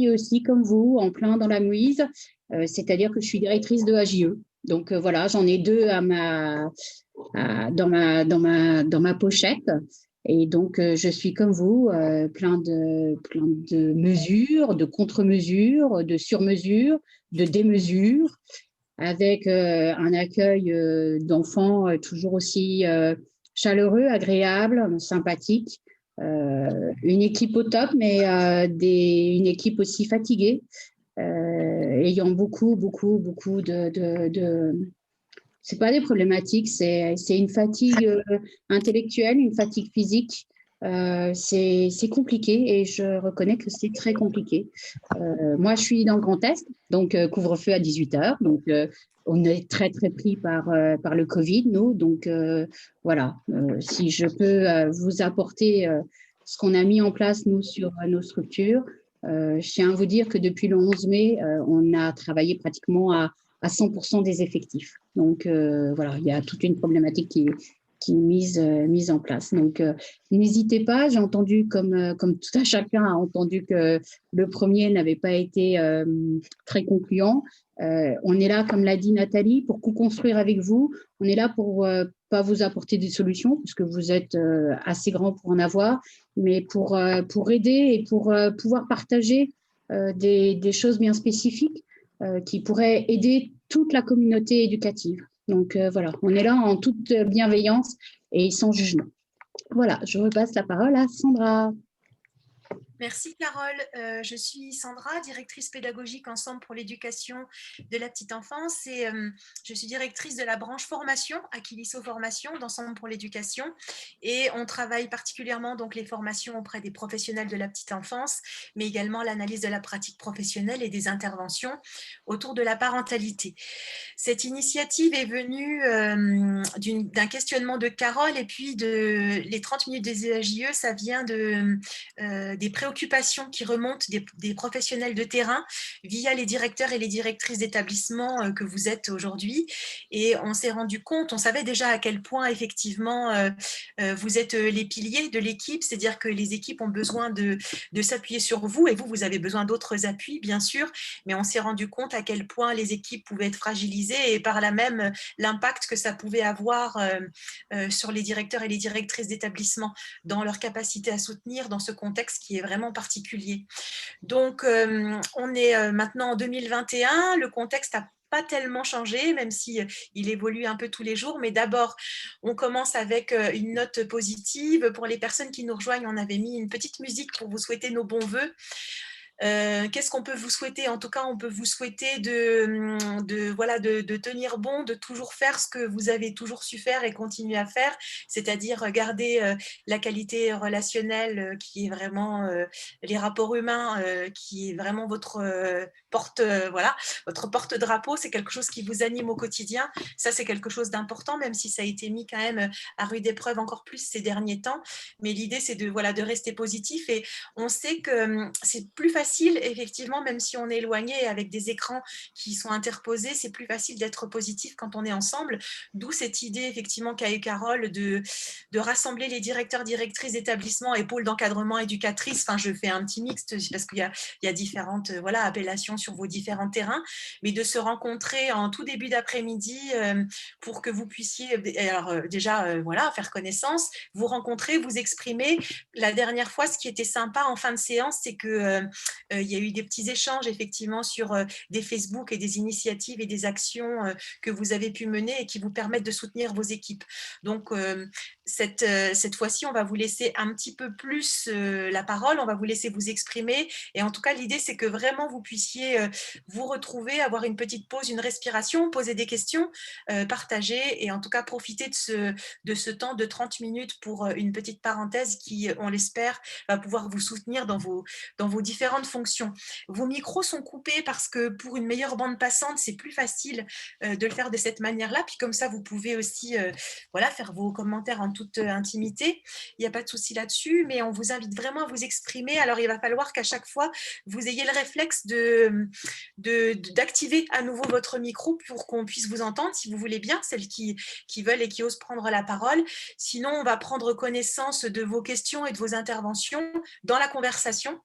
aussi comme vous, en plein dans la mouise, c'est-à-dire que je suis directrice de AJE. Donc voilà, j'en ai deux dans ma pochette. Et donc, je suis comme vous, plein de mesures, de contre-mesures, de sur-mesures, de démesures, avec un accueil d'enfants toujours aussi chaleureux, agréable, sympathique. Une équipe au top, mais une équipe aussi fatiguée, ayant beaucoup de c'est pas des problématiques, c'est une fatigue intellectuelle, une fatigue physique. C'est compliqué et je reconnais que c'est très compliqué. Moi, je suis dans le Grand Est, donc couvre-feu à 18h. Donc, on est très, très pris par le Covid, nous. Donc, voilà, si je peux vous apporter ce qu'on a mis en place, nous, sur nos structures, je tiens à vous dire que depuis le 11 mai, on a travaillé pratiquement à 100% des effectifs. Donc, voilà, il y a toute une problématique qui est mise en place. Donc, n'hésitez pas. J'ai entendu, comme tout à chacun a entendu que le premier n'avait pas été très concluant. On est là, comme l'a dit Nathalie, pour co-construire avec vous. On est là pour pas vous apporter des solutions, puisque vous êtes assez grand pour en avoir, mais pour aider et pour pouvoir partager des choses bien spécifiques qui pourraient aider toute la communauté éducative. Donc voilà, on est là en toute bienveillance et sans jugement. Voilà, je repasse la parole à Sandra. Merci Carole, je suis Sandra, directrice pédagogique Ensemble pour l'éducation de la petite enfance et je suis directrice de la branche formation à Kilisso Formation d'Ensemble pour l'éducation et on travaille particulièrement donc les formations auprès des professionnels de la petite enfance mais également l'analyse de la pratique professionnelle et des interventions autour de la parentalité. Cette initiative est venue d'un questionnement de Carole et puis les 30 minutes des EAJE, ça vient des préoccupations qui remontent des professionnels de terrain via les directeurs et les directrices d'établissement que vous êtes aujourd'hui. Et on s'est rendu compte, on savait déjà à quel point effectivement vous êtes les piliers de l'équipe, c'est-à-dire que les équipes ont besoin de s'appuyer sur vous et vous avez besoin d'autres appuis, bien sûr, mais on s'est rendu compte à quel point les équipes pouvaient être fragilisées et par là même l'impact que ça pouvait avoir sur les directeurs et les directrices d'établissement dans leur capacité à soutenir dans ce contexte qui est vraiment particulier. Donc, on est maintenant en 2021, le contexte n'a pas tellement changé, même si il évolue un peu tous les jours. Mais d'abord, on commence avec une note positive. Pour les personnes qui nous rejoignent, on avait mis une petite musique pour vous souhaiter nos bons voeux. Qu'est-ce qu'on peut vous souhaiter? En tout cas, on peut vous souhaiter de tenir bon, de toujours faire ce que vous avez toujours su faire et continuer à faire, c'est-à-dire garder la qualité relationnelle qui est vraiment les rapports humains, qui est vraiment votre votre porte-drapeau. C'est quelque chose qui vous anime au quotidien. Ça, c'est quelque chose d'important, même si ça a été mis quand même à rude épreuve encore plus ces derniers temps. Mais l'idée, c'est de rester positif et on sait que c'est plus facile, effectivement, même si on est éloigné avec des écrans qui sont interposés, c'est plus facile d'être positif quand on est ensemble. D'où cette idée, effectivement, qu'a eu Carole de rassembler les directeurs, directrices d'établissements et pôles d'encadrement éducatrices. Enfin, je fais un petit mixte parce qu'il y a différentes appellations sur vos différents terrains, mais de se rencontrer en tout début d'après-midi pour que vous puissiez faire connaissance, vous rencontrer, vous exprimer. La dernière fois, ce qui était sympa en fin de séance, c'est que il y a eu des petits échanges effectivement sur des Facebook et des initiatives et des actions que vous avez pu mener et qui vous permettent de soutenir vos équipes. Donc cette fois-ci, on va vous laisser un petit peu plus la parole, on va vous laisser vous exprimer et en tout cas l'idée c'est que vraiment vous puissiez vous retrouver, avoir une petite pause, une respiration, poser des questions, partager et en tout cas profiter de ce temps de 30 minutes pour une petite parenthèse qui, on l'espère, va pouvoir vous soutenir dans vos différentes fonctions. Vos micros sont coupés parce que pour une meilleure bande passante, c'est plus facile de le faire de cette manière-là. Puis comme ça, vous pouvez aussi faire vos commentaires en toute intimité. Il n'y a pas de souci là-dessus, mais on vous invite vraiment à vous exprimer. Alors, il va falloir qu'à chaque fois, vous ayez le réflexe d'activer à nouveau votre micro pour qu'on puisse vous entendre, si vous voulez bien, celles qui veulent et qui osent prendre la parole. Sinon, on va prendre connaissance de vos questions et de vos interventions dans la conversation.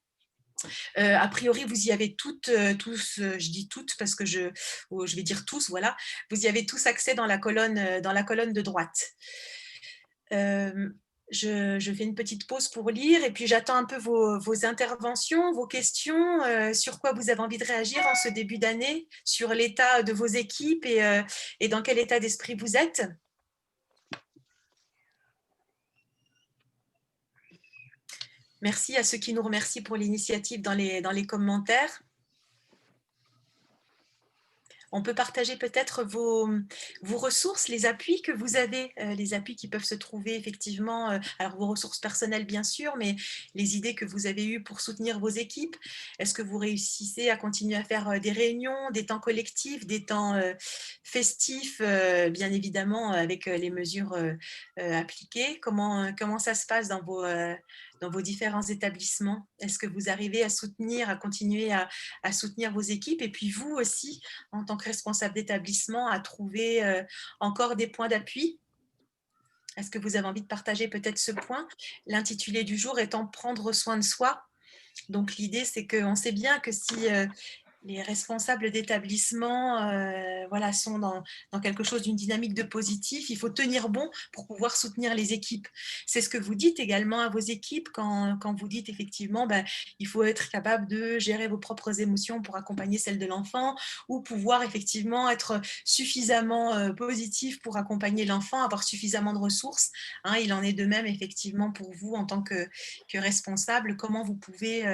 A priori, vous y avez toutes, tous, je dis toutes parce que je vais dire tous, voilà, vous y avez tous accès dans la colonne de droite. Je fais une petite pause pour lire et puis j'attends un peu vos interventions, vos questions, sur quoi vous avez envie de réagir en ce début d'année, sur l'état de vos équipes et dans quel état d'esprit vous êtes. Merci à ceux qui nous remercient pour l'initiative dans les commentaires. On peut partager peut-être vos ressources, les appuis que vous avez, les appuis qui peuvent se trouver effectivement, alors vos ressources personnelles bien sûr, mais les idées que vous avez eues pour soutenir vos équipes. Est-ce que vous réussissez à continuer à faire des réunions, des temps collectifs, des temps festifs, bien évidemment avec les mesures appliquées? Comment ça se passe dans vos différents établissements? Est-ce que vous arrivez à continuer à soutenir vos équipes? Et puis vous aussi, en tant que responsable d'établissement, à trouver encore des points d'appui? Est-ce que vous avez envie de partager peut-être ce point? L'intitulé du jour étant « Prendre soin de soi ». Donc l'idée, c'est qu'on sait bien que si les responsables d'établissement voilà, sont dans quelque chose d'une dynamique de positif, il faut tenir bon pour pouvoir soutenir les équipes. C'est ce que vous dites également à vos équipes quand vous dites effectivement il faut être capable de gérer vos propres émotions pour accompagner celles de l'enfant ou pouvoir effectivement être suffisamment positif pour accompagner l'enfant, avoir suffisamment de ressources. Hein, il en est de même effectivement pour vous en tant que responsable. Comment vous pouvez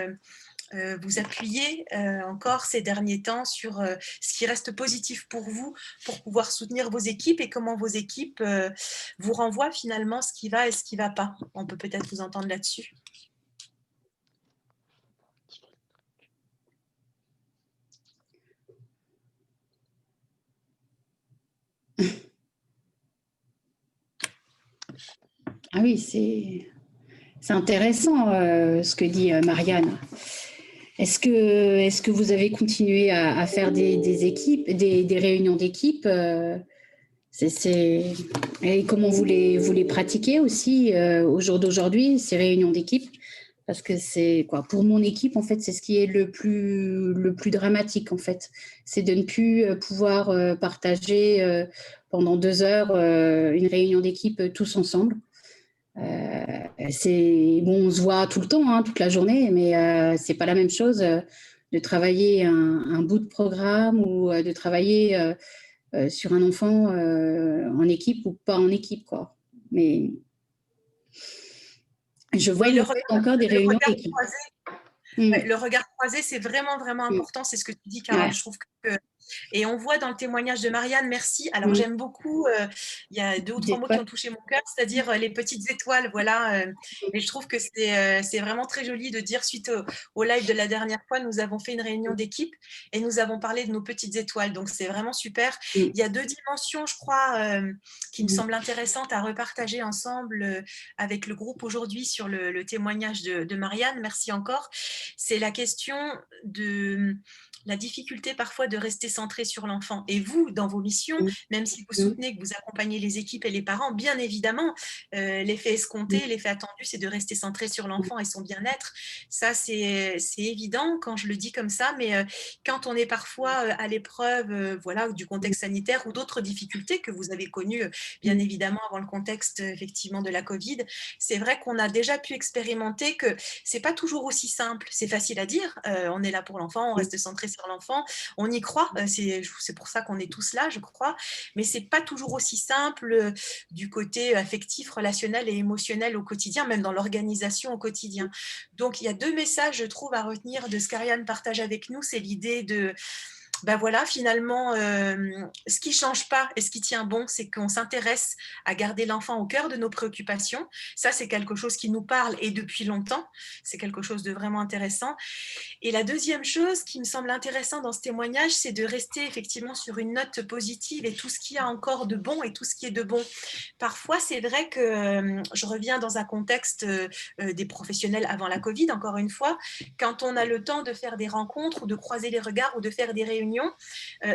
vous appuyer encore ces derniers temps sur ce qui reste positif pour vous, pour pouvoir soutenir vos équipes et comment vos équipes vous renvoient finalement ce qui va et ce qui ne va pas. On peut peut-être vous entendre là-dessus. Ah oui, c'est intéressant ce que dit Marianne. Est-ce que vous avez continué à faire des équipes, des réunions d'équipe et comment vous les pratiquez aussi au jour d'aujourd'hui, ces réunions d'équipe? Parce que c'est quoi, pour mon équipe, en fait, c'est ce qui est le plus dramatique, en fait. C'est de ne plus pouvoir partager pendant 2 heures une réunion d'équipe tous ensemble. On se voit tout le temps, hein, toute la journée, mais c'est pas la même chose de travailler un bout de programme ou de travailler sur un enfant en équipe ou pas en équipe, quoi. Mais je vois encore des réunions d'équipe. Le regard croisé, c'est vraiment, vraiment important. C'est ce que tu dis, Carole. Ouais. Je trouve que et on voit dans le témoignage de Marianne, merci. Alors j'aime beaucoup, il y a 2 ou 3 mots qui ont touché mon cœur, c'est-à-dire les petites étoiles, voilà. Et je trouve que c'est vraiment très joli de dire, suite au live de la dernière fois, nous avons fait une réunion d'équipe et nous avons parlé de nos petites étoiles. Donc c'est vraiment super. Il y a 2 dimensions, je crois, qui me semblent intéressantes à repartager ensemble avec le groupe aujourd'hui sur le témoignage de Marianne. Merci encore. C'est la question de la difficulté parfois de rester centré sur l'enfant. Et vous, dans vos missions, même si vous soutenez que vous accompagnez les équipes et les parents, bien évidemment, l'effet escompté, l'effet attendu, c'est de rester centré sur l'enfant et son bien-être. Ça, c'est évident quand je le dis comme ça, mais quand on est parfois à l'épreuve voilà, du contexte sanitaire ou d'autres difficultés que vous avez connues, bien évidemment, avant le contexte effectivement de la Covid, c'est vrai qu'on a déjà pu expérimenter que c'est pas toujours aussi simple. C'est facile à dire, on est là pour l'enfant, on reste centré sur l'enfant, on y croit, c'est pour ça qu'on est tous là, je crois, mais c'est pas toujours aussi simple du côté affectif, relationnel et émotionnel au quotidien, même dans l'organisation au quotidien. Donc il y a 2 messages, je trouve, à retenir de ce qu'Ariane partage avec nous, c'est l'idée de voilà, finalement, ce qui ne change pas et ce qui tient bon, c'est qu'on s'intéresse à garder l'enfant au cœur de nos préoccupations. Ça, c'est quelque chose qui nous parle et depuis longtemps. C'est quelque chose de vraiment intéressant. Et la deuxième chose qui me semble intéressant dans ce témoignage, c'est de rester effectivement sur une note positive et tout ce qu'il y a encore de bon et tout ce qui est de bon. Parfois, c'est vrai que je reviens dans un contexte des professionnels avant la Covid, encore une fois, quand on a le temps de faire des rencontres ou de croiser les regards ou de faire des réunions réunion,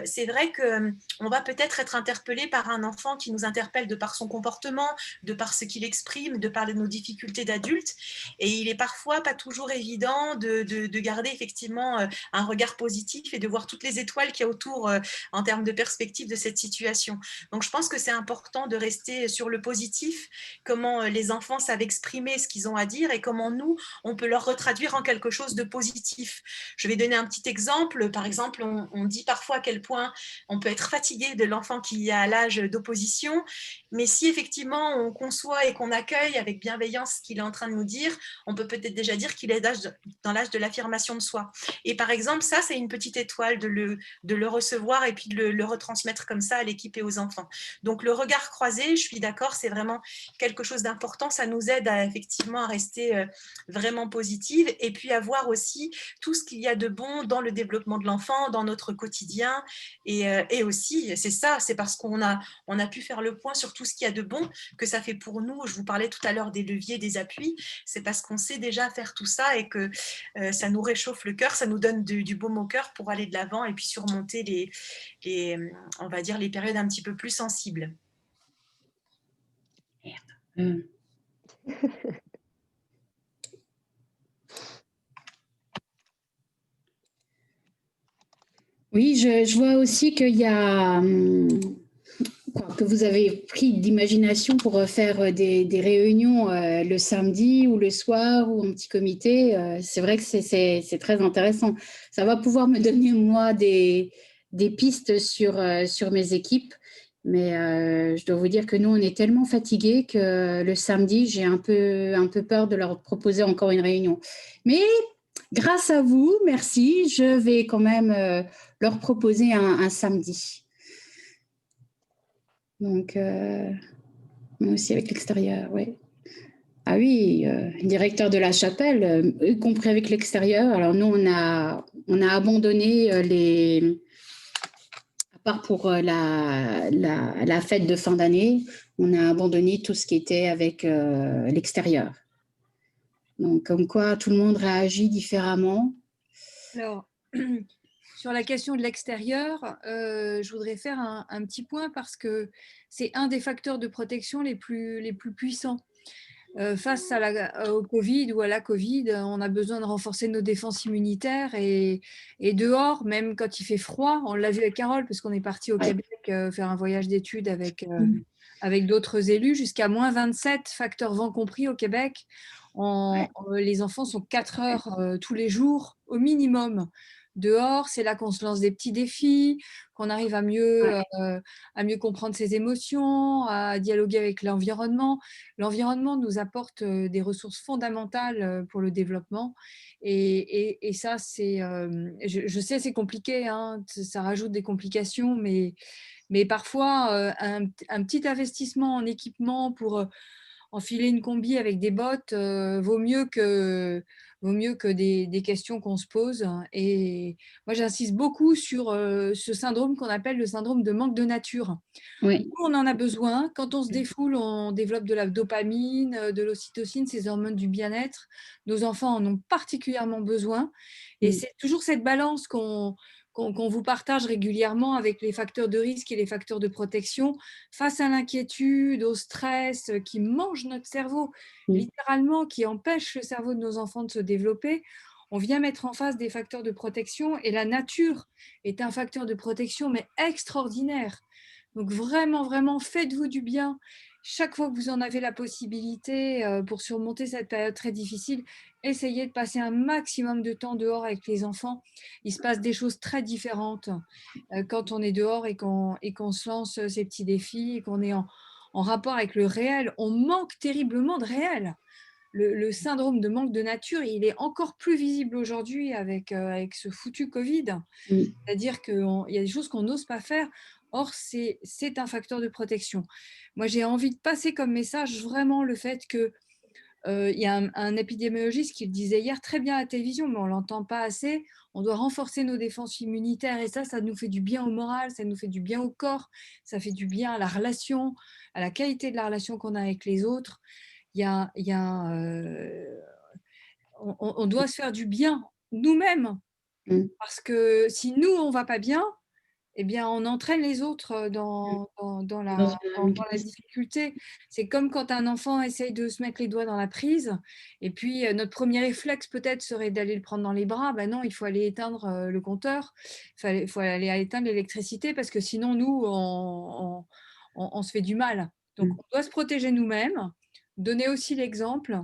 c'est vrai qu'on va peut-être être interpellé par un enfant qui nous interpelle de par son comportement, de par ce qu'il exprime, de par nos difficultés d'adultes. Et il est parfois pas toujours évident de garder effectivement un regard positif et de voir toutes les étoiles qu'il y a autour en termes de perspective de cette situation. Donc je pense que c'est important de rester sur le positif, comment les enfants savent exprimer ce qu'ils ont à dire et comment nous, on peut leur retraduire en quelque chose de positif. Je vais donner un petit exemple. Par exemple, on dit parfois à quel point on peut être fatigué de l'enfant qui a l'âge d'opposition, mais si effectivement on conçoit et qu'on accueille avec bienveillance ce qu'il est en train de nous dire, on peut peut-être déjà dire qu'il est dans l'âge de l'affirmation de soi. Et par exemple, ça, c'est une petite étoile de le recevoir et puis de le retransmettre comme ça à l'équipe et aux enfants. Donc le regard croisé, je suis d'accord, c'est vraiment quelque chose d'important. Ça nous aide effectivement à rester vraiment positive et puis à voir aussi tout ce qu'il y a de bon dans le développement de l'enfant, dans notre quotidien. Et aussi, c'est ça, c'est parce qu'on a pu faire le point sur tout ce qu'il y a de bon que ça fait pour nous. Je vous parlais tout à l'heure des leviers, des appuis. C'est parce qu'on sait déjà faire tout ça et que ça nous réchauffe le cœur, ça nous donne du baume au cœur pour aller de l'avant et puis surmonter on va dire, les périodes un petit peu plus sensibles. Merde. Oui, je vois aussi qu'il y a que vous avez pris d'imagination pour faire des réunions le samedi ou le soir ou en petit comité. C'est vrai que c'est très intéressant. Ça va pouvoir me donner, moi, des pistes sur mes équipes. Mais je dois vous dire que nous, on est tellement fatigués que le samedi, j'ai un peu peur de leur proposer encore une réunion. Mais grâce à vous, merci, je vais quand même leur proposer un samedi. Donc, aussi avec l'extérieur, oui. Ah oui, directeur de la chapelle, y compris avec l'extérieur. Alors nous, on a abandonné à part pour la fête de fin d'année, on a abandonné tout ce qui était avec l'extérieur. Donc, comme quoi, tout le monde réagit différemment. Alors, sur la question de l'extérieur, je voudrais faire un petit point parce que c'est un des facteurs de protection les plus puissants. Face au Covid ou à la Covid, on a besoin de renforcer nos défenses immunitaires et dehors, même quand il fait froid, on l'a vu avec Carole parce qu'on est parti au Québec faire un voyage d'études avec d'autres élus, jusqu'à moins 27, facteur vent compris au Québec. Les enfants sont 4 heures tous les jours au minimum dehors. C'est là qu'on se lance des petits défis, qu'on arrive à mieux comprendre ses émotions, à dialoguer avec l'environnement. L'environnement nous apporte des ressources fondamentales pour le développement. Et ça, c'est, je sais, c'est compliqué, hein, ça rajoute des complications, mais parfois, un petit investissement en équipement pour enfiler une combi avec des bottes vaut mieux que des questions qu'on se pose. Et moi, j'insiste beaucoup sur ce syndrome qu'on appelle le syndrome de manque de nature. Oui. Nous, on en a besoin. Quand on se défoule, on développe de la dopamine, de l'ocytocine, ces hormones du bien-être. Nos enfants en ont particulièrement besoin. Et c'est toujours cette balance qu'on vous partage régulièrement avec les facteurs de risque et les facteurs de protection face à l'inquiétude, au stress qui mange notre cerveau, littéralement, qui empêche le cerveau de nos enfants de se développer. On vient mettre en face des facteurs de protection et la nature est un facteur de protection, mais extraordinaire. Donc vraiment, vraiment, faites-vous du bien. Chaque fois que vous en avez la possibilité pour surmonter cette période très difficile, essayez de passer un maximum de temps dehors avec les enfants. Il se passe des choses très différentes quand on est dehors et qu'on se lance ces petits défis et qu'on est en rapport avec le réel. On manque terriblement de réel. Le syndrome de manque de nature, il est encore plus visible aujourd'hui avec ce foutu Covid. C'est-à-dire qu'il y a des choses qu'on n'ose pas faire. Or, c'est un facteur de protection. Moi, j'ai envie de passer comme message vraiment le fait que il y a un épidémiologiste qui le disait hier très bien à la télévision, mais on ne l'entend pas assez. On doit renforcer nos défenses immunitaires et ça nous fait du bien au moral, ça nous fait du bien au corps, ça fait du bien à la relation, à la qualité de la relation qu'on a avec les autres. On doit se faire du bien nous-mêmes Parce que si nous, on ne va pas bien, eh bien, on entraîne les autres dans la difficulté. C'est comme quand un enfant essaye de se mettre les doigts dans la prise, et puis notre premier réflexe peut-être serait d'aller le prendre dans les bras. Ben non, il faut aller éteindre le compteur, il faut aller éteindre l'électricité, parce que sinon, nous, on se fait du mal. Donc, on doit se protéger nous-mêmes, donner aussi l'exemple,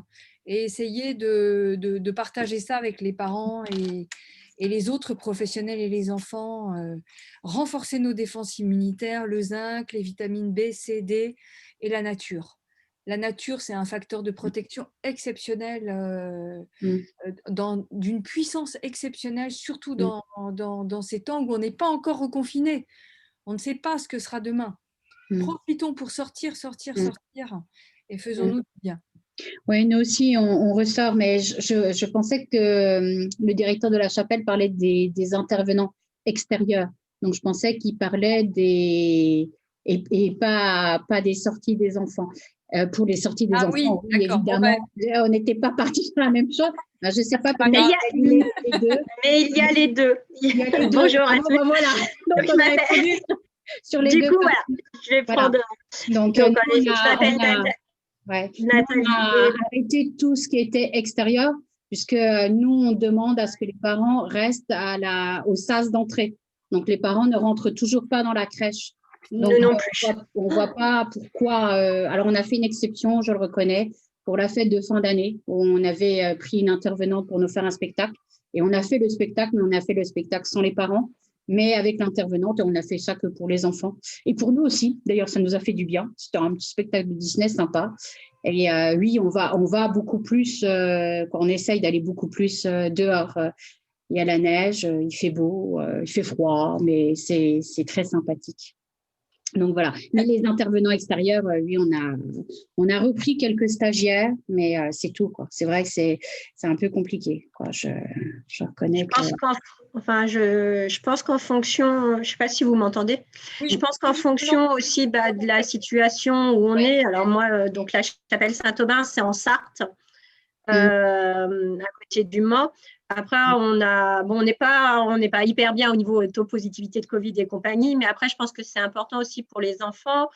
et essayer de partager ça avec les parents et les autres professionnels et les enfants, renforcer nos défenses immunitaires, le zinc, les vitamines B, C, D et la nature. La nature, c'est un facteur de protection exceptionnel, d'une puissance exceptionnelle, surtout dans ces temps où on n'est pas encore reconfiné. On ne sait pas ce que sera demain. Profitons pour sortir et faisons-nous du bien. Oui, nous aussi, on ressort, mais je pensais que le directeur de la chapelle parlait des intervenants extérieurs. Donc, je pensais qu'il parlait et pas des sorties des enfants. Pour les sorties des enfants, oui, évidemment, on n'était pas partis sur la même chose. Je ne sais pas, mais il y a les deux. Bonjour à tous. Voilà. Donc, on a répondu sur les deux. Du coup, voilà, je vais prendre. Donc Nathalie. On a arrêté tout ce qui était extérieur, puisque nous, on demande à ce que les parents restent au sas d'entrée. Donc, les parents ne rentrent toujours pas dans la crèche. Donc, non plus. On ne voit pas pourquoi. Alors, on a fait une exception, je le reconnais, pour la fête de fin d'année, où on avait pris une intervenante pour nous faire un spectacle. Et on a fait le spectacle, mais on a fait le spectacle sans les parents, mais avec l'intervenante, on a fait ça que pour les enfants. Et pour nous aussi, d'ailleurs, ça nous a fait du bien. C'était un petit spectacle de Disney sympa. Et oui, on va beaucoup plus, on essaye d'aller beaucoup plus dehors. Il y a la neige, il fait beau, il fait froid, mais c'est très sympathique. Donc voilà. Mais les intervenants extérieurs, oui, on a repris quelques stagiaires, mais c'est tout, quoi. C'est vrai que c'est un peu compliqué, quoi. Je reconnais je pense qu'en fonction, je ne sais pas si vous m'entendez, je pense qu'en fonction aussi de la situation où on est, alors moi, donc la chapelle Saint-Aubin, c'est en Sarthe, à côté du Mans. Après, on n'est pas hyper bien au niveau taux positivité de Covid et compagnie, mais après, je pense que c'est important aussi pour les enfants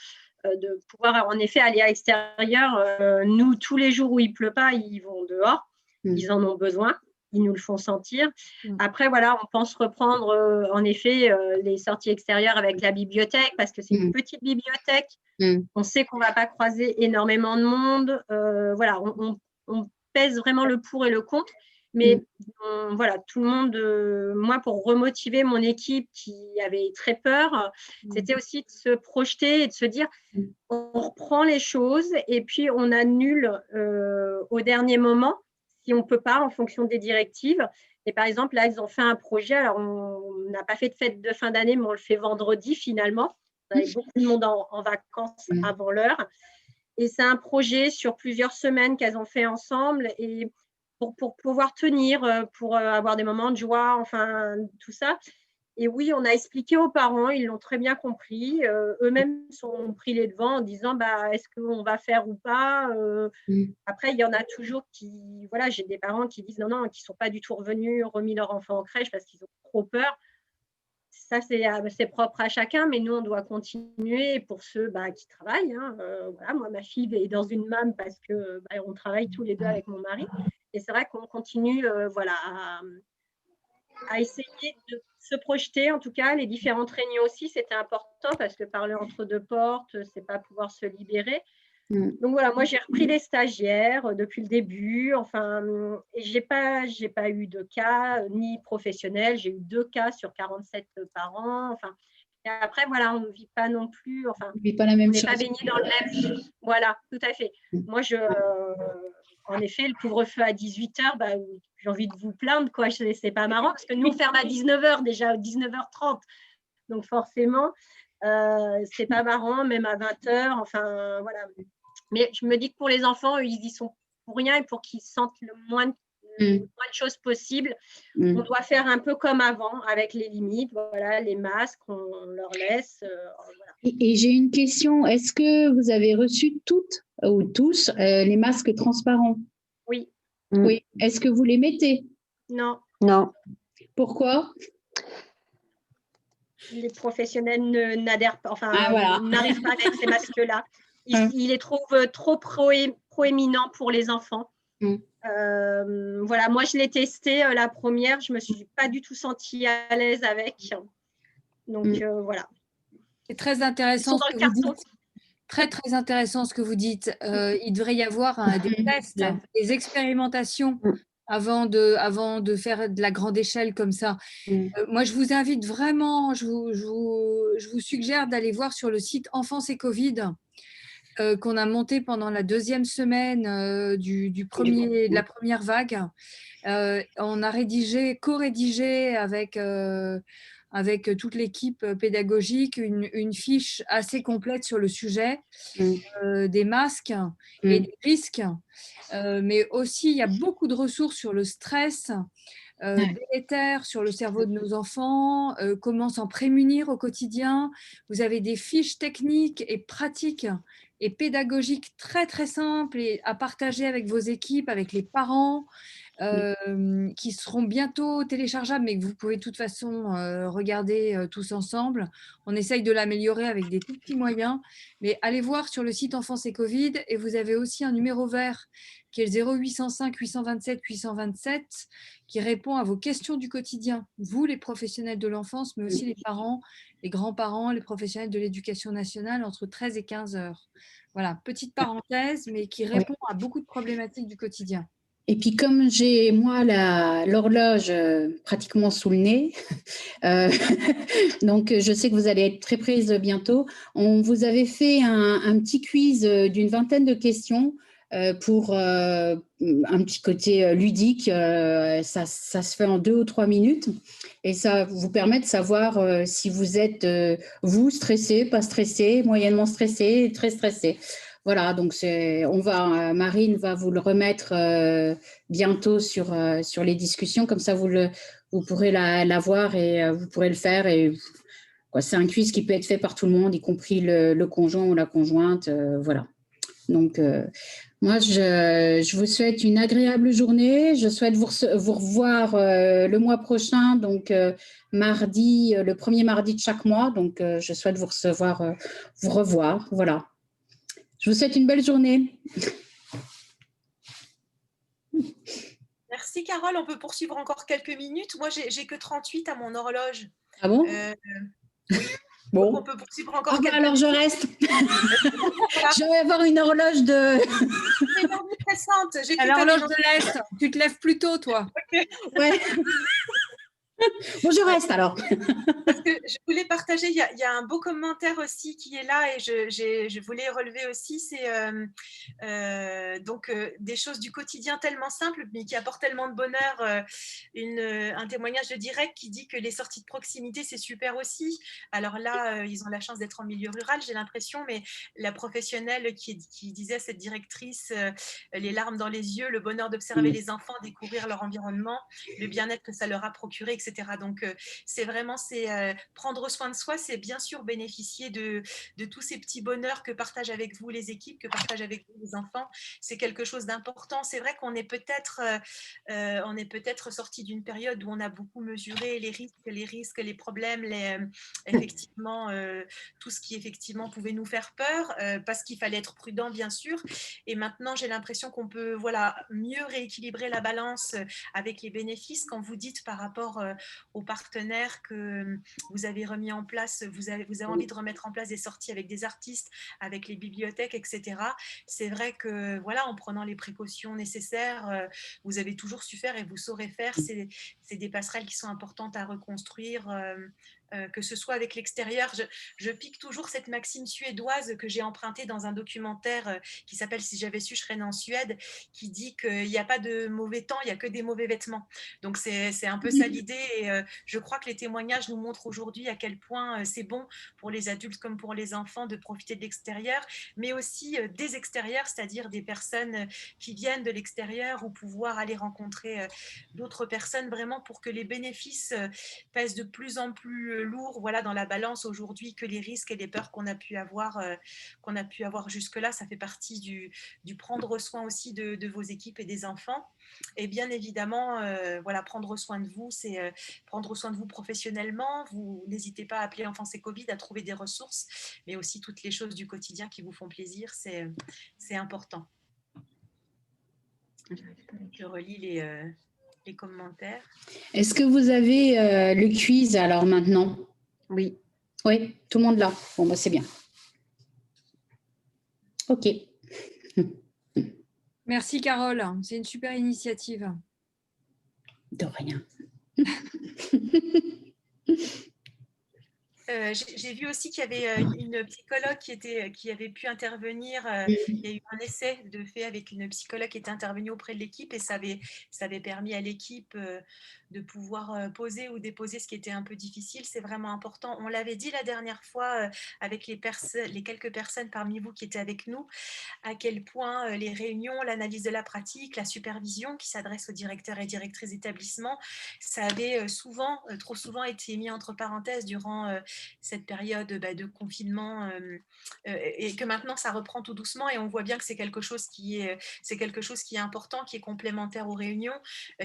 de pouvoir en effet aller à l'extérieur. Nous, tous les jours où il pleut pas, ils vont dehors. Ils en ont besoin. Ils nous le font sentir. Après, voilà, on pense reprendre en effet les sorties extérieures avec la bibliothèque, parce que c'est une petite bibliothèque. On sait qu'on ne va pas croiser énormément de monde. Voilà, on pèse vraiment le pour et le contre. Mais voilà, tout le monde, moi, pour remotiver mon équipe qui avait très peur, c'était aussi de se projeter et de se dire, on reprend les choses et puis on annule au dernier moment si on ne peut pas en fonction des directives. Et par exemple, là, ils ont fait un projet. Alors, on n'a pas fait de fête de fin d'année, mais on le fait vendredi finalement. On avait beaucoup de monde en vacances avant l'heure. Et c'est un projet sur plusieurs semaines qu'elles ont fait ensemble. Et pour pouvoir tenir, pour avoir des moments de joie, enfin, tout ça. Et oui, on a expliqué aux parents, ils l'ont très bien compris. Eux-mêmes sont pris les devants en disant est-ce qu'on va faire ou pas. Après, il y en a toujours qui, voilà, j'ai des parents qui disent non, qui ne sont pas du tout remis leur enfant en crèche parce qu'ils ont trop peur. Ça, c'est propre à chacun, mais nous, on doit continuer pour ceux qui travaillent. Voilà, moi, ma fille est dans une MAM parce qu'on travaille tous les deux avec mon mari. Et c'est vrai qu'on continue à essayer de se projeter. En tout cas, les différentes réunions aussi, c'était important parce que parler entre deux portes, c'est pas pouvoir se libérer. Donc voilà, moi j'ai repris les stagiaires depuis le début. Enfin, et j'ai pas eu de cas ni professionnels. J'ai eu 2 cas sur 47 parents. Enfin, et après voilà, on ne vit pas non plus. Enfin, on n'est pas baigné dans le même. Voilà, tout à fait. Moi en effet, le couvre-feu à 18h, j'ai envie de vous plaindre, quoi. C'est pas marrant parce que nous, on ferme à 19h déjà, à 19h30. Donc, forcément, c'est pas marrant, même à 20h. Enfin, voilà. Mais je me dis que pour les enfants, ils y sont pour rien et pour qu'ils sentent le moins de choses possible. On doit faire un peu comme avant, avec les limites, voilà, les masques, on leur laisse. Voilà. Et j'ai une question. Est-ce que vous avez reçu toutes ou tous les masques transparents? Oui. Oui. Est-ce que vous les mettez? Non. Non. Pourquoi? Les professionnels n'adhèrent pas, enfin, voilà. n'arrivent pas avec ces masques-là. Ils les trouvent trop proéminents pour les enfants. Voilà, moi, je l'ai testé la première, je ne me suis pas du tout sentie à l'aise avec. Donc, voilà. C'est très intéressant ce que vous dites. Très, très intéressant ce que vous dites. Il devrait y avoir des tests, des expérimentations avant de faire de la grande échelle comme ça. Moi, je vous invite vraiment, je vous suggère d'aller voir sur le site Enfance et Covid qu'on a monté pendant la deuxième semaine de la première vague. On a co-rédigé avec toute l'équipe pédagogique une fiche assez complète sur le sujet des masques et des risques. Mais aussi, il y a beaucoup de ressources sur le stress délétère sur le cerveau de nos enfants, comment s'en prémunir au quotidien. Vous avez des fiches techniques et pratiques et pédagogiques très, très simples et à partager avec vos équipes, avec les parents. Qui seront bientôt téléchargeables, mais que vous pouvez de toute façon regarder tous ensemble. On essaye de l'améliorer avec des tout petits moyens, mais allez voir sur le site Enfance et Covid, et vous avez aussi un numéro vert qui est le 0805 827 827, qui répond à vos questions du quotidien, vous les professionnels de l'enfance, mais aussi les parents, les grands-parents, les professionnels de l'éducation nationale entre 13 et 15 heures. Voilà, petite parenthèse, mais qui répond à beaucoup de problématiques du quotidien. Et puis comme j'ai, moi, l'horloge pratiquement sous le nez, donc je sais que vous allez être très prise bientôt, on vous avait fait un petit quiz d'une vingtaine de questions pour un petit côté ludique. Ça se fait en 2 ou 3 minutes et ça vous permet de savoir si vous êtes, vous, stressé, pas stressé, moyennement stressé, très stressé. Voilà, donc Marine va vous le remettre bientôt sur les discussions, comme ça vous pourrez la voir et vous pourrez le faire. Et c'est un quiz qui peut être fait par tout le monde, y compris le conjoint ou la conjointe. Voilà. Donc, moi, je vous souhaite une agréable journée. Je souhaite vous revoir le mois prochain, donc mardi, le premier mardi de chaque mois. Donc, je souhaite vous revoir. Voilà. Je vous souhaite une belle journée. Merci Carole, on peut poursuivre encore quelques minutes. Moi, j'ai que 38 à mon horloge. Ah bon? Oui. Bon. Donc on peut poursuivre encore quelques alors minutes. Je reste. Je vais avoir une horloge de... C'est une horloge récente. L'horloge de l'Est. Tu te lèves plus tôt, toi. Ouais. Bon, je reste alors. Parce que je voulais partager, il y a un beau commentaire aussi qui est là et je voulais relever aussi, c'est des choses du quotidien tellement simples mais qui apportent tellement de bonheur. Un témoignage de direct qui dit que les sorties de proximité, c'est super aussi. Alors là, ils ont la chance d'être en milieu rural, j'ai l'impression, mais la professionnelle qui disait à cette directrice, les larmes dans les yeux, le bonheur d'observer les enfants, découvrir leur environnement, le bien-être que ça leur a procuré, etc. Donc, c'est vraiment prendre soin de soi, c'est bien sûr bénéficier de tous ces petits bonheurs que partagent avec vous les équipes, que partagent avec vous les enfants. C'est quelque chose d'important. C'est vrai qu'on est peut-être sorti d'une période où on a beaucoup mesuré les risques, les problèmes, effectivement, tout ce qui effectivement pouvait nous faire peur, parce qu'il fallait être prudent, bien sûr. Et maintenant, j'ai l'impression qu'on peut mieux rééquilibrer la balance avec les bénéfices. Quand vous dites par rapport aux partenaires que vous avez remis en place, vous avez envie de remettre en place des sorties avec des artistes, avec les bibliothèques, etc. C'est vrai que en prenant les précautions nécessaires, vous avez toujours su faire et vous saurez faire. C'est des passerelles qui sont importantes à reconstruire. Que ce soit avec l'extérieur. Je pique toujours cette maxime suédoise que j'ai empruntée dans un documentaire qui s'appelle « Si j'avais su, je serais né en Suède », qui dit qu'il n'y a pas de mauvais temps, il n'y a que des mauvais vêtements. Donc, c'est un peu ça l'idée. Et je crois que les témoignages nous montrent aujourd'hui à quel point c'est bon pour les adultes comme pour les enfants de profiter de l'extérieur, mais aussi des extérieurs, c'est-à-dire des personnes qui viennent de l'extérieur ou pouvoir aller rencontrer d'autres personnes, vraiment pour que les bénéfices pèsent de plus en plus lourd dans la balance aujourd'hui que les risques et les peurs qu'on a pu avoir jusque-là. Ça fait partie du prendre soin aussi de vos équipes et des enfants. Et bien évidemment, voilà, prendre soin de vous, c'est prendre soin de vous professionnellement. Vous n'hésitez pas à appeler Enfance et Covid, à trouver des ressources, mais aussi toutes les choses du quotidien qui vous font plaisir, c'est important. Je relis les commentaires. Est-ce que vous avez le quiz alors maintenant? Oui. Oui, tout le monde là. Bon, bah, c'est bien. OK. Merci Carole, c'est une super initiative. De rien. J'ai vu aussi qu'il y avait une psychologue qui avait pu intervenir. Il y a eu un essai de fait avec une psychologue qui était intervenue auprès de l'équipe et ça avait permis à l'équipe de pouvoir poser ou déposer ce qui était un peu difficile. C'est vraiment important. On l'avait dit la dernière fois avec les quelques personnes parmi vous qui étaient avec nous, à quel point les réunions, l'analyse de la pratique, la supervision qui s'adresse aux directeurs et directrices d'établissement, ça avait trop souvent été mis entre parenthèses durant cette période de confinement et que maintenant ça reprend tout doucement et on voit bien que c'est quelque chose qui est important, qui est complémentaire aux réunions,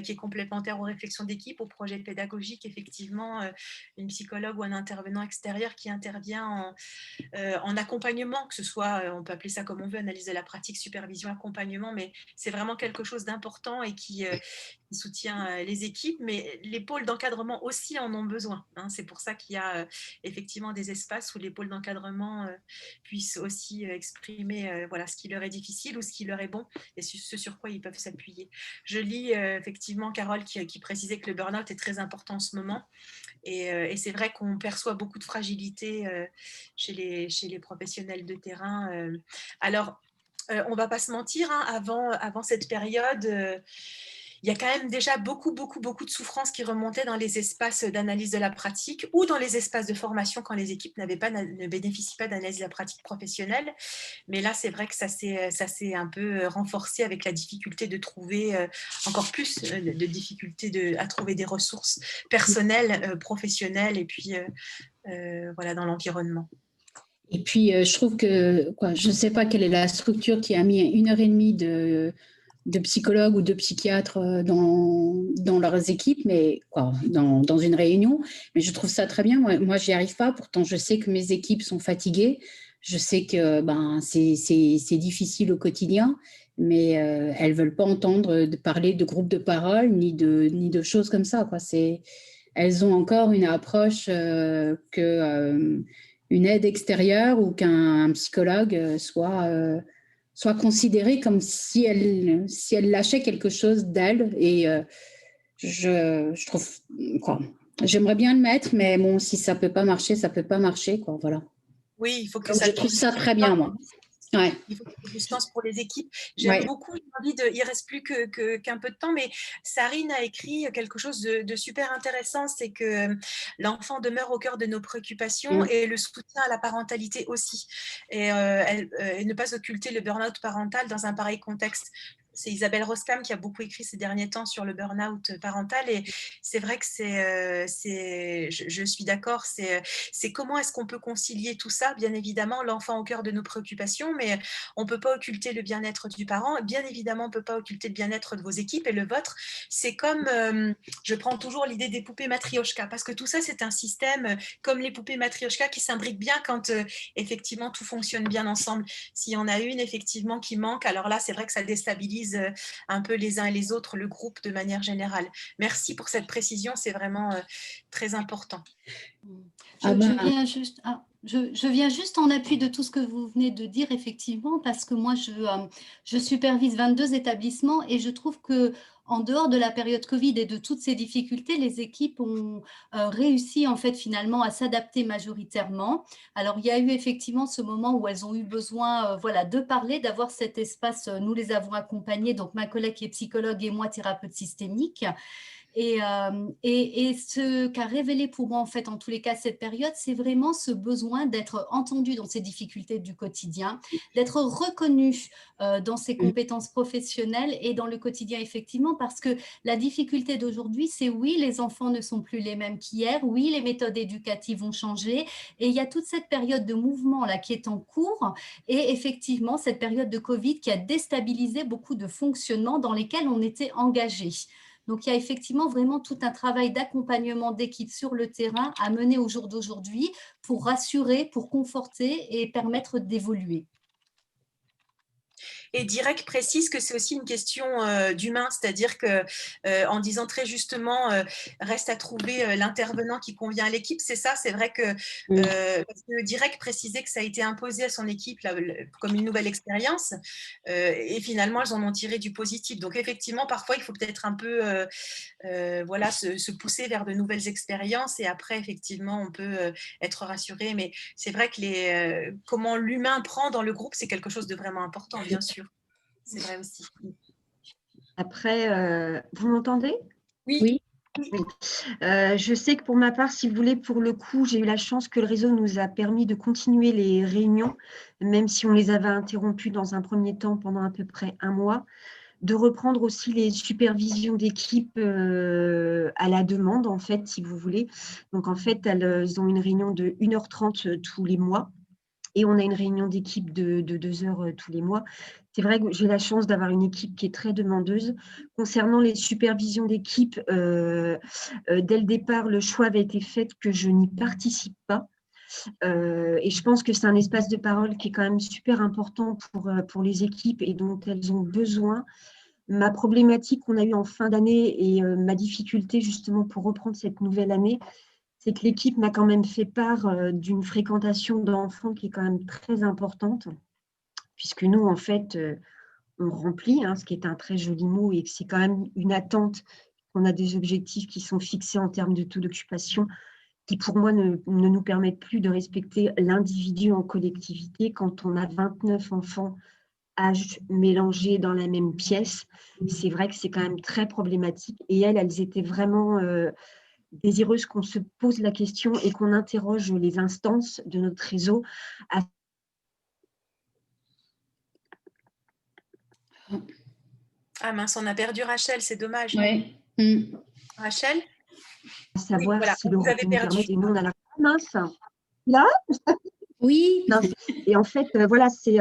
qui est complémentaire aux réflexions d'équipe, aux projets pédagogiques. Effectivement, une psychologue ou un intervenant extérieur qui intervient en accompagnement, que ce soit, on peut appeler ça comme on veut, analyse de la pratique, supervision, accompagnement, mais c'est vraiment quelque chose d'important et qui soutient les équipes, mais les pôles d'encadrement aussi en ont besoin. Hein. C'est pour ça qu'il y a effectivement des espaces où les pôles d'encadrement puissent aussi exprimer voilà, ce qui leur est difficile ou ce qui leur est bon et ce sur quoi ils peuvent s'appuyer. Je lis effectivement Carole qui précisait que le burn-out est très important en ce moment et c'est vrai qu'on perçoit beaucoup de fragilité chez les professionnels de terrain. Alors, on ne va pas se mentir, hein, avant cette période, il y a quand même déjà beaucoup de souffrances qui remontaient dans les espaces d'analyse de la pratique ou dans les espaces de formation quand les équipes ne bénéficient pas d'analyse de la pratique professionnelle. Mais là, c'est vrai que ça s'est un peu renforcé avec la difficulté de trouver encore plus de difficultés à trouver des ressources personnelles, professionnelles et puis voilà, dans l'environnement. Et puis, je trouve que, je ne sais pas quelle est la structure qui a mis 1h30 de psychologues ou de psychiatres dans leurs équipes, mais dans une réunion. Mais je trouve ça très bien. Moi j'y arrive pas. Pourtant, je sais que mes équipes sont fatiguées. Je sais que c'est difficile au quotidien, mais elles veulent pas entendre parler de groupes de parole ni de choses comme ça. Elles ont encore une approche une aide extérieure ou qu'un psychologue soit considéré comme si elle lâchait quelque chose d'elle. Et je trouve, j'aimerais bien le mettre, mais bon, si ça peut pas marcher, ça peut pas marcher, voilà. Oui, il faut que donc, je trouve ça très bien, moi. Ouais. Il faut qu'il y ait du sens pour les équipes. J'aime beaucoup, il ne reste plus qu'un peu de temps, mais Sarine a écrit quelque chose de super intéressant, c'est que l'enfant demeure au cœur de nos préoccupations et le soutien à la parentalité aussi. Et ne pas occulter le burn-out parental dans un pareil contexte. C'est Isabelle Roskam qui a beaucoup écrit ces derniers temps sur le burn-out parental et c'est vrai que je suis d'accord, c'est comment est-ce qu'on peut concilier tout ça, bien évidemment, l'enfant au cœur de nos préoccupations, mais on ne peut pas occulter le bien-être du parent, bien évidemment, on ne peut pas occulter le bien-être de vos équipes et le vôtre. C'est comme, je prends toujours l'idée des poupées matrioshka, parce que tout ça, c'est un système comme les poupées matrioshka qui s'imbriquent bien quand effectivement tout fonctionne bien ensemble. S'il y en a une effectivement qui manque, alors là, c'est vrai que ça déstabilise un peu les uns et les autres, le groupe de manière générale. Merci pour cette précision, c'est vraiment très important. Je viens juste en appui de tout ce que vous venez de dire, effectivement, parce que moi, je supervise 22 établissements et je trouve que en dehors de la période Covid et de toutes ces difficultés, les équipes ont réussi en fait finalement à s'adapter majoritairement. Alors, il y a eu effectivement ce moment où elles ont eu besoin de parler, d'avoir cet espace. Nous les avons accompagnées, donc ma collègue qui est psychologue et moi thérapeute systémique. Et ce qu'a révélé pour moi, en fait, en tous les cas, cette période, c'est vraiment ce besoin d'être entendu dans ces difficultés du quotidien, d'être reconnu dans ses compétences professionnelles et dans le quotidien, effectivement, parce que la difficulté d'aujourd'hui, c'est oui, les enfants ne sont plus les mêmes qu'hier, oui, les méthodes éducatives ont changé, et il y a toute cette période de mouvement là qui est en cours, et effectivement, cette période de Covid qui a déstabilisé beaucoup de fonctionnements dans lesquels on était engagé. Donc, il y a effectivement vraiment tout un travail d'accompagnement d'équipe sur le terrain à mener au jour d'aujourd'hui pour rassurer, pour conforter et permettre d'évoluer. Et Direct précise que c'est aussi une question d'humain, c'est-à-dire que en disant très justement reste à trouver l'intervenant qui convient à l'équipe, c'est ça, c'est vrai que parce que Direct précisait que ça a été imposé à son équipe là, comme une nouvelle expérience et finalement elles en ont tiré du positif. Donc effectivement, parfois il faut peut-être un peu voilà, se pousser vers de nouvelles expériences et après effectivement on peut être rassuré. Mais c'est vrai que comment l'humain prend dans le groupe, c'est quelque chose de vraiment important, bien sûr. C'est vrai aussi. Après, vous m'entendez? Oui. Je sais que pour ma part, si vous voulez, pour le coup, j'ai eu la chance que le réseau nous a permis de continuer les réunions, même si on les avait interrompues dans un premier temps pendant à peu près un mois, de reprendre aussi les supervisions d'équipe à la demande, en fait, si vous voulez. Donc, en fait, elles ont une réunion de 1h30 tous les mois. Et on a une réunion d'équipe de 2 heures tous les mois. C'est vrai que j'ai la chance d'avoir une équipe qui est très demandeuse. Concernant les supervisions d'équipe, dès le départ, le choix avait été fait que je n'y participe pas. Et je pense que c'est un espace de parole qui est quand même super important pour les équipes et dont elles ont besoin. Ma problématique qu'on a eue en fin d'année et ma difficulté justement pour reprendre cette nouvelle année, c'est que l'équipe m'a quand même fait part d'une fréquentation d'enfants qui est quand même très importante, puisque nous, en fait, on remplit, ce qui est un très joli mot, et que c'est quand même une attente, qu'on a des objectifs qui sont fixés en termes de taux d'occupation, qui pour moi ne nous permettent plus de respecter l'individu en collectivité. Quand on a 29 enfants âges mélangés dans la même pièce, c'est vrai que c'est quand même très problématique. Et elles étaient vraiment désireuses qu'on se pose la question et qu'on interroge les instances de notre réseau Ah mince, on a perdu Rachel, c'est dommage. Ouais. Rachel? à savoir voilà, si vous avez nous perdu. permet, et nous on a la mince. Là Oui. non. Et en fait, voilà, c'est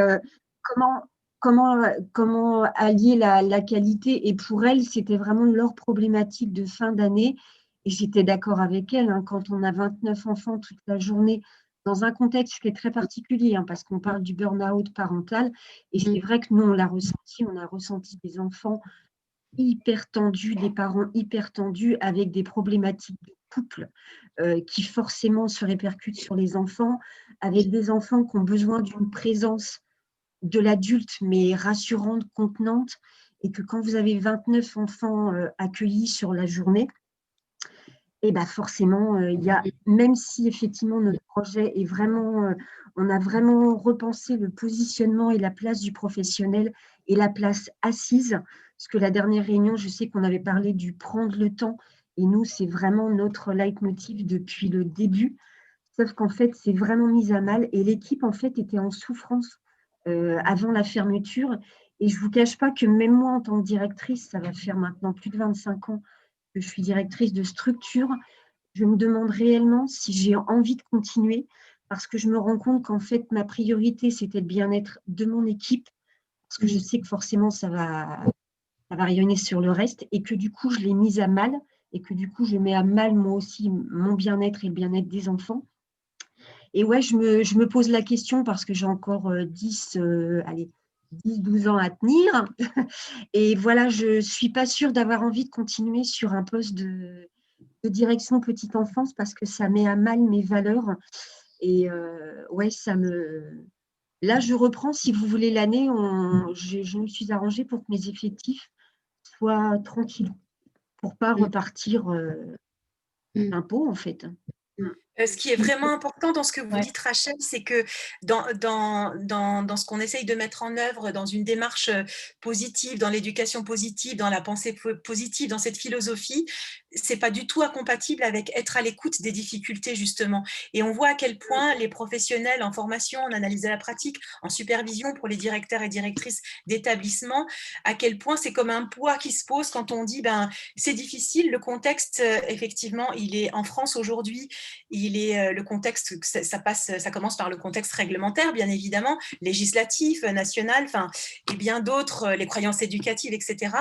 comment allier la qualité. Et pour elles, c'était vraiment leur problématique de fin d'année. Et j'étais d'accord avec elles, quand on a 29 enfants toute la journée, dans un contexte qui est très particulier, parce qu'on parle du burn-out parental. Et c'est vrai que nous, on a ressenti des enfants hyper tendus, des parents hyper tendus, avec des problématiques de couple qui forcément se répercutent sur les enfants, avec des enfants qui ont besoin d'une présence de l'adulte, mais rassurante, contenante, et que quand vous avez 29 enfants accueillis sur la journée, et forcément, il y a, même si effectivement notre projet est vraiment, on a vraiment repensé le positionnement et la place du professionnel et la place assise, parce que la dernière réunion, je sais qu'on avait parlé du prendre le temps, et nous, c'est vraiment notre leitmotiv depuis le début, sauf qu'en fait, c'est vraiment mis à mal, et l'équipe, en fait, était en souffrance avant la fermeture, et je ne vous cache pas que même moi, en tant que directrice, ça va faire maintenant plus de 25 ans que je suis directrice de structure, je me demande réellement si j'ai envie de continuer, parce que je me rends compte qu'en fait, ma priorité, c'était le bien-être de mon équipe, parce que je sais que forcément, ça va rayonner sur le reste, et que du coup, je l'ai mise à mal, et que du coup, je mets à mal moi aussi mon bien-être et le bien-être des enfants. Et ouais, je me pose la question parce que j'ai encore 10-12 ans à tenir. Et voilà, je ne suis pas sûre d'avoir envie de continuer sur un poste de direction petite enfance, parce que ça met à mal mes valeurs. Et ouais, là, je reprends, si vous voulez, l'année. Je me suis arrangée pour que mes effectifs soient tranquilles, pour ne pas repartir d'impôts, en fait. Ce qui est vraiment important dans ce que vous dites, Rachel, c'est que dans ce qu'on essaye de mettre en œuvre, dans une démarche positive, dans l'éducation positive, dans la pensée positive, dans cette philosophie, c'est pas du tout incompatible avec être à l'écoute des difficultés, justement. Et on voit à quel point les professionnels en formation, en analyse de la pratique, en supervision pour les directeurs et directrices d'établissements, à quel point c'est comme un poids qui se pose quand on dit c'est difficile, le contexte, effectivement, il est en France aujourd'hui, le contexte, ça commence par le contexte réglementaire, bien évidemment, législatif, national, et bien d'autres, les croyances éducatives, etc.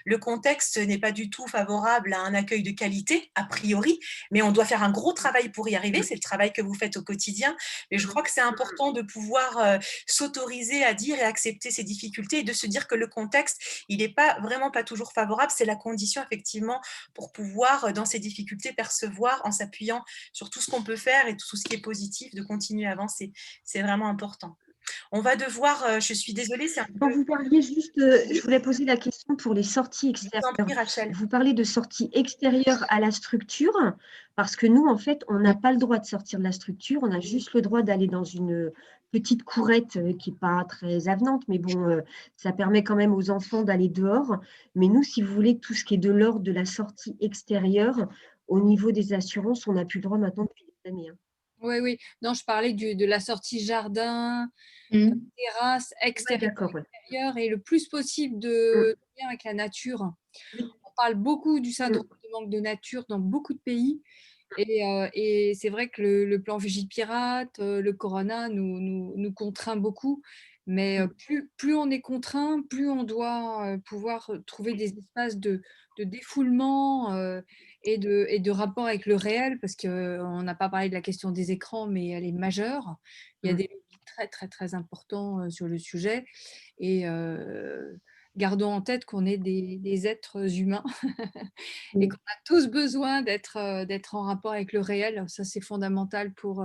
Le contexte n'est pas du tout favorable à un accueil de qualité, a priori, mais on doit faire un gros travail pour y arriver. C'est le travail que vous faites au quotidien. Mais je crois que c'est important de pouvoir s'autoriser à dire et accepter ces difficultés et de se dire que le contexte, il n'est vraiment pas toujours favorable. C'est la condition, effectivement, pour pouvoir, dans ces difficultés, percevoir en s'appuyant sur tout ce qu'on peut faire et tout ce qui est positif, de continuer à avancer. C'est vraiment important. On va devoir, je suis désolée, c'est un peu... Quand vous parliez juste, je voulais poser la question pour les sorties extérieures. Vous parlez de sorties extérieures à la structure, parce que nous, en fait, on n'a pas le droit de sortir de la structure, on a juste le droit d'aller dans une petite courette qui n'est pas très avenante, mais bon, ça permet quand même aux enfants d'aller dehors. Mais nous, si vous voulez, tout ce qui est de l'ordre de la sortie extérieure, au niveau des assurances, on n'a plus le droit maintenant depuis des années. Oui, oui. Non, je parlais de la sortie jardin, terrasse, extérieure, et le plus possible de lien avec la nature. On parle beaucoup du syndrome de manque de nature dans beaucoup de pays. Et c'est vrai que le plan Vigipirate, le Corona nous contraint beaucoup. Mais plus on est contraint, plus on doit pouvoir trouver des espaces de défoulement et de rapport avec le réel, parce qu'on n'a pas parlé de la question des écrans, mais elle est majeure. Il y a des lobbies très, très, très importants sur le sujet. Et gardons en tête qu'on est des êtres humains et qu'on a tous besoin d'être en rapport avec le réel. Ça, c'est fondamental pour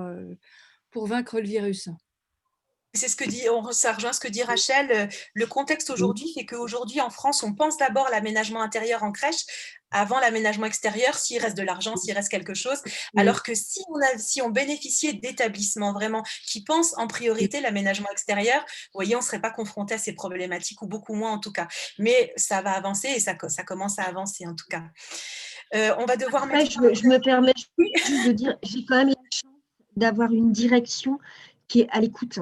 vaincre le virus. C'est ce que dit, ça rejoint ce que dit Rachel. Le contexte aujourd'hui fait qu'aujourd'hui, en France, on pense d'abord l'aménagement intérieur en crèche avant l'aménagement extérieur, s'il reste de l'argent, s'il reste quelque chose. Alors que si on bénéficiait d'établissements vraiment qui pensent en priorité l'aménagement extérieur, vous voyez, on ne serait pas confronté à ces problématiques, ou beaucoup moins en tout cas. Mais ça va avancer et ça commence à avancer en tout cas. On va devoir mettre... Je me permets juste de dire, j'ai quand même la chance d'avoir une direction qui est à l'écoute.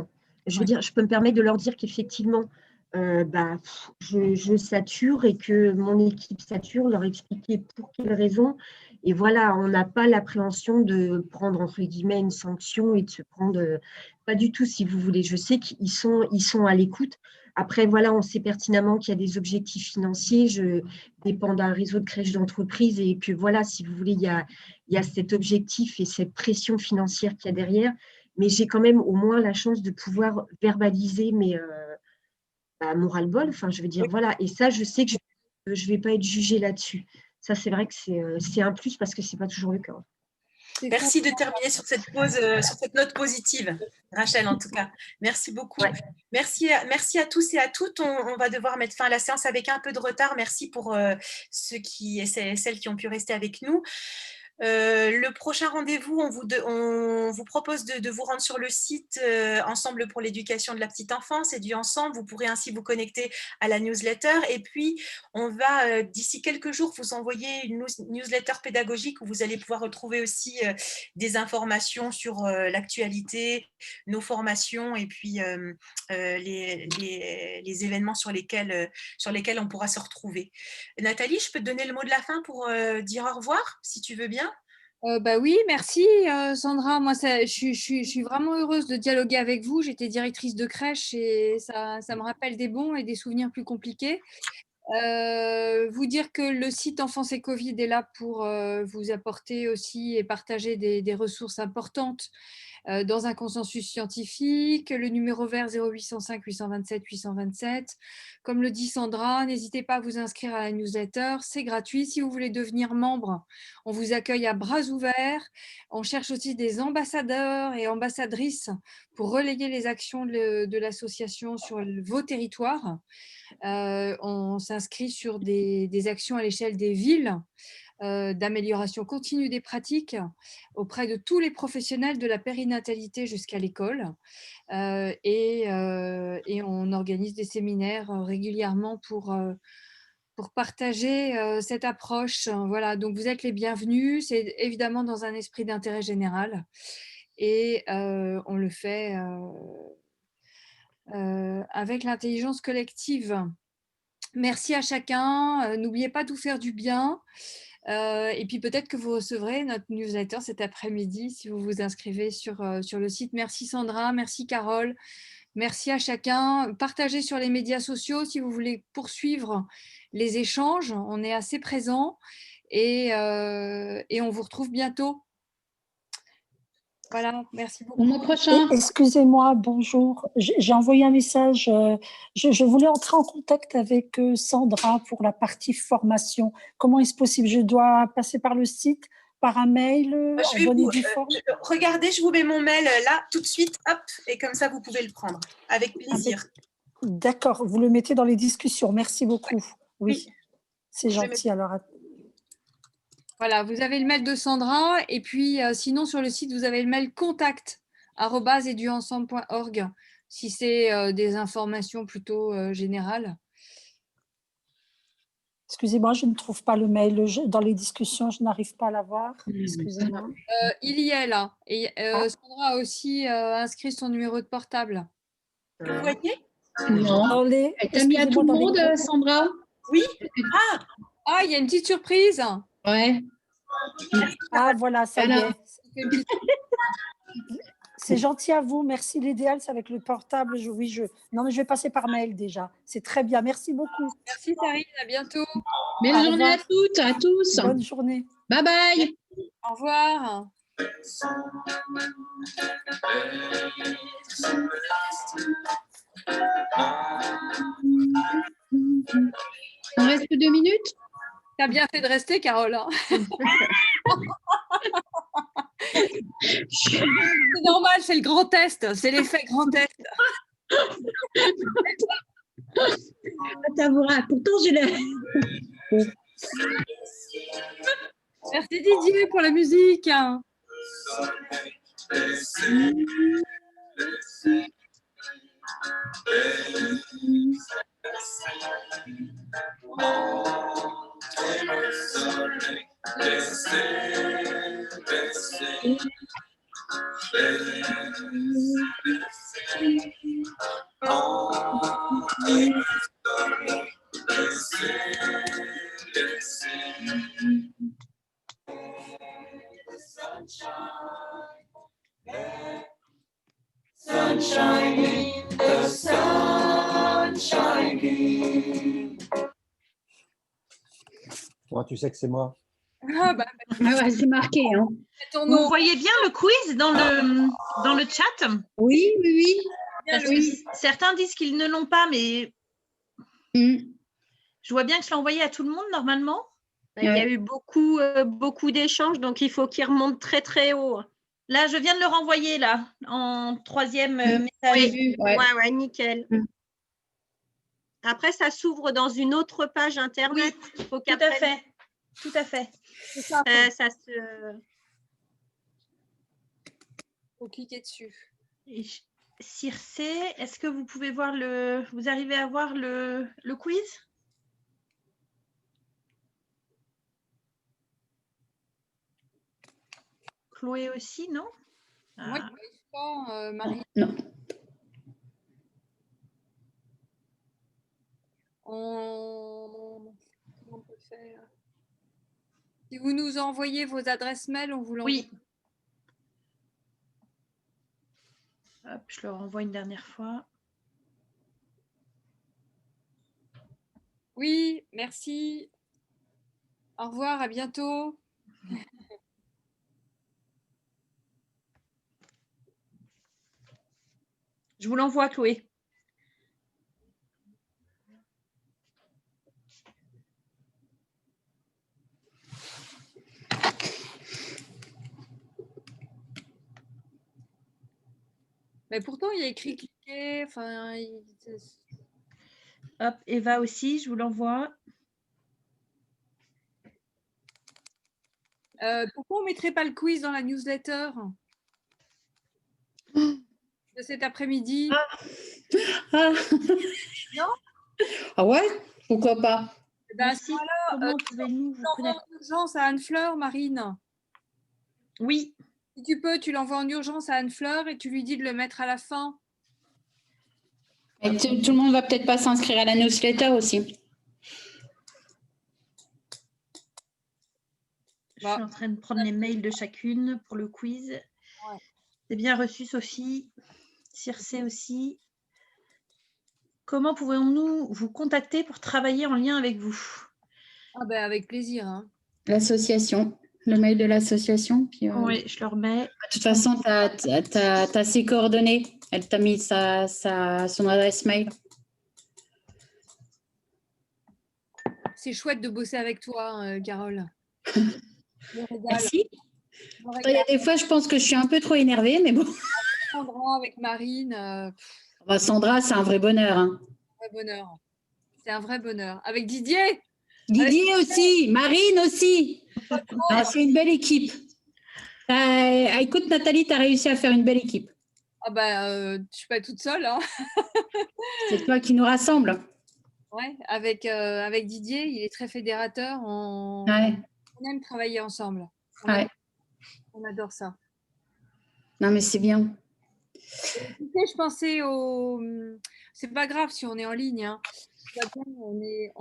Je veux dire, je peux me permettre de leur dire qu'effectivement, je sature et que mon équipe sature, leur expliquer pour quelles raisons. Et voilà, on n'a pas l'appréhension de prendre, entre guillemets, une sanction et de se prendre… pas du tout, si vous voulez. Je sais qu'ils sont à l'écoute. Après, voilà, on sait pertinemment qu'il y a des objectifs financiers. Je dépends d'un réseau de crèches d'entreprise et que, voilà, si vous voulez, il y a cet objectif et cette pression financière qu'il y a derrière. Mais j'ai quand même au moins la chance de pouvoir verbaliser mon ras-le-bol. Enfin, je veux dire, voilà. Et ça, je sais que je ne vais pas être jugée là-dessus. Ça, c'est vrai que c'est un plus parce que ce n'est pas toujours le cas. Merci de terminer sur cette note positive, Rachel, en tout cas. Merci beaucoup. Ouais. Merci à tous et à toutes. On va devoir mettre fin à la séance avec un peu de retard. Merci pour celles qui ont pu rester avec nous. Le prochain rendez-vous, on vous propose de vous rendre sur le site Ensemble pour l'éducation de la petite enfance et du Ensemble. Vous pourrez ainsi vous connecter à la newsletter. Et puis, on va, d'ici quelques jours, vous envoyer une newsletter pédagogique où vous allez pouvoir retrouver aussi des informations sur l'actualité, nos formations et puis les événements sur lesquels on pourra se retrouver. Nathalie, je peux te donner le mot de la fin pour dire au revoir, si tu veux bien. Oui, merci Sandra. Moi, je suis vraiment heureuse de dialoguer avec vous. J'étais directrice de crèche et ça me rappelle des bons et des souvenirs plus compliqués. Vous dire que le site Enfance et Covid est là pour vous apporter aussi et partager des ressources importantes dans un consensus scientifique. Le numéro vert 0805 827 827. Comme le dit Sandra, n'hésitez pas à vous inscrire à la newsletter, c'est gratuit. Si vous voulez devenir membre, on vous accueille à bras ouverts. On cherche aussi des ambassadeurs et ambassadrices pour relayer les actions de l'association sur vos territoires. On s'inscrit sur des actions à l'échelle des villes. d'amélioration continue des pratiques auprès de tous les professionnels de la périnatalité jusqu'à l'école. Et on organise des séminaires régulièrement pour partager cette approche. Voilà, donc vous êtes les bienvenus. C'est évidemment dans un esprit d'intérêt général. Et on le fait avec l'intelligence collective. Merci à chacun. N'oubliez pas de vous faire du bien. Et puis peut-être que vous recevrez notre newsletter cet après-midi si vous vous inscrivez sur le site. Merci Sandra, merci Carole, merci à chacun. Partagez sur les médias sociaux si vous voulez poursuivre les échanges. On est assez présents et on vous retrouve bientôt. Voilà, merci beaucoup. Au mois prochain. Excusez-moi, bonjour. J'ai envoyé un message. Je voulais entrer en contact avec Sandra pour la partie formation. Comment est-ce possible? Je dois passer par le site, par un mail, envoyer du form. Regardez, je vous mets mon mail là tout de suite, hop, et comme ça vous pouvez le prendre avec plaisir. D'accord, vous le mettez dans les discussions. Merci beaucoup. Oui, c'est gentil. Alors. Voilà, vous avez le mail de Sandra et puis sinon sur le site, vous avez le mail contact@eduensemble.org si c'est des informations plutôt générales. Excusez-moi, je ne trouve pas le mail dans les discussions, je n'arrive pas à l'avoir. Excusez-moi. Il y est là. Et Sandra a aussi inscrit son numéro de portable. Vous voyez? Non. Elle t'a mis à tout le monde, Sandra? Oui. Ah, il y a une petite surprise. Ouais. Ah, voilà, ça y est. C'est gentil à vous. Merci. L'idéal, c'est avec le portable. Non, mais je vais passer par mail déjà. C'est très bien. Merci beaucoup. Merci, Tarine. À bientôt. Belle journée à toutes, à tous. Bonne journée. Bye bye. Au revoir. On reste 2 minutes? Tu as bien fait de rester, Carole. C'est normal, c'est le grand test. C'est l'effet grand test. Pourtant, j'ai la... Merci Didier pour la musique. Comment tu sais que c'est moi? Ah bah, ouais, c'est marqué. Hein. Vous voyez bien le quiz dans le chat? Oui, oui, oui. Parce que certains disent qu'ils ne l'ont pas, mais je vois bien que je l'ai envoyé à tout le monde normalement. Il y a eu beaucoup d'échanges, donc il faut qu'il remonte très très haut. Là, je viens de le renvoyer là, en 3e message. Oui, ouais, nickel. Après, ça s'ouvre dans une autre page internet. Oui, tout à fait. Tout à fait. Ça faut cliquer dessus. Et Circe, est-ce que vous pouvez voir vous arrivez à voir le quiz? Chloé aussi, non? Moi, je n'arrive pas, Marie. Non. Comment on peut faire? Si vous nous envoyez vos adresses mail, on vous l'envoie. Oui. Hop, je le renvoie une dernière fois. Oui, merci. Au revoir, à bientôt. Je vous l'envoie, Chloé. Mais pourtant, il y a écrit cliquer. Enfin, Hop, Eva aussi, je vous l'envoie. Pourquoi on ne mettrait pas le quiz dans la newsletter de cet après-midi? Ah. Non? Ah ouais, pourquoi pas? Merci. Comment pouvez-nous vous l'envoies connecter? en urgence à Anne-Fleur, Marine. Oui. Si tu peux, tu l'envoies en urgence à Anne-Fleur et tu lui dis de le mettre à la fin. Et tout le monde va peut-être pas s'inscrire à la newsletter aussi. Je suis en train de prendre les mails de chacune pour le quiz. Ouais. C'est bien reçu, Sophie. Circe aussi. Comment pouvons-nous vous contacter pour travailler en lien avec vous? Ah ben, avec plaisir. Hein. L'association, le mail de l'association. Oui, je le remets. De toute façon, tu as ses coordonnées. Elle t'a mis son adresse mail. C'est chouette de bosser avec toi, Carole. Merci. Il y a des fois, je pense que je suis un peu trop énervée, mais bon. Avec Sandra, avec Marine. Sandra, c'est un vrai bonheur. Hein. Un vrai bonheur. C'est un vrai bonheur. Avec Didier. Didier aussi, Marine aussi. C'est une belle équipe. Écoute, Nathalie, tu as réussi à faire une belle équipe. Ah ben, je ne suis pas toute seule. Hein. C'est toi qui nous rassemble. Ouais, avec Didier, il est très fédérateur. On aime travailler ensemble. On adore ça. Non, mais c'est bien. Je pensais au... C'est pas grave si on est en ligne. Hein. On est